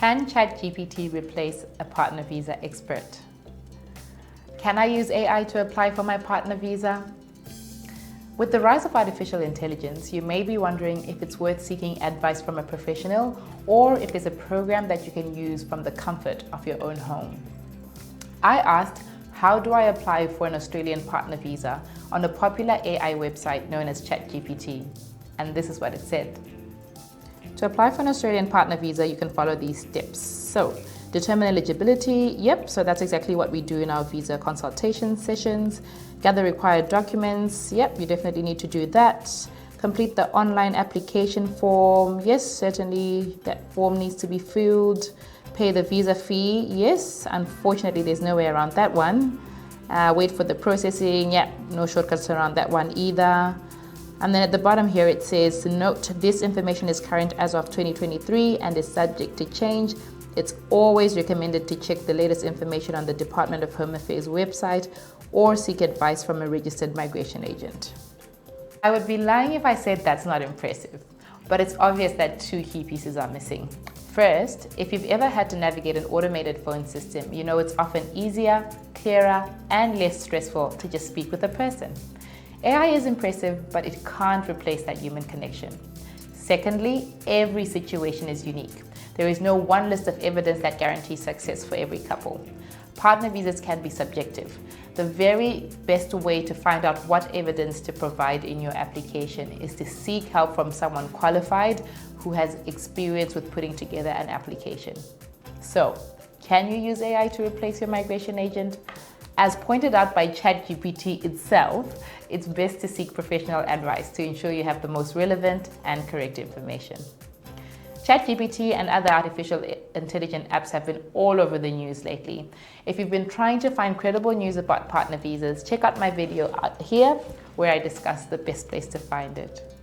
Can ChatGPT replace a partner visa expert? Can I use AI to apply for my partner visa? With the rise of artificial intelligence, you may be wondering if it's worth seeking advice from a professional or if there's a program that you can use from the comfort of your own home. I asked, how do I apply for an Australian partner visa on a popular AI website known as ChatGPT? And this is what it said. To apply for an Australian partner visa, you can follow these steps. So, determine eligibility. Yep, so that's exactly what we do in our visa consultation sessions. Gather required documents. Yep, you definitely need to do that. Complete the online application form. Yes, certainly that form needs to be filled. Pay the visa fee. Yes, unfortunately, there's no way around that one. Wait for the processing. Yep, no shortcuts around that one either. And then at the bottom here, it says, note, this information is current as of 2023 and is subject to change. It's always recommended to check the latest information on the Department of Home Affairs website or seek advice from a registered migration agent. I would be lying if I said that's not impressive, but it's obvious that two key pieces are missing. First, if you've ever had to navigate an automated phone system, you know it's often easier, clearer, and less stressful to just speak with a person. AI is impressive, but it can't replace that human connection. Secondly, every situation is unique. There is no one list of evidence that guarantees success for every couple. Partner visas can be subjective. The very best way to find out what evidence to provide in your application is to seek help from someone qualified who has experience with putting together an application. So, can you use AI to replace your migration agent? As pointed out by ChatGPT itself, it's best to seek professional advice to ensure you have the most relevant and correct information. ChatGPT and other artificial intelligence apps have been all over the news lately. If you've been trying to find credible news about partner visas, check out my video out here where I discuss the best place to find it.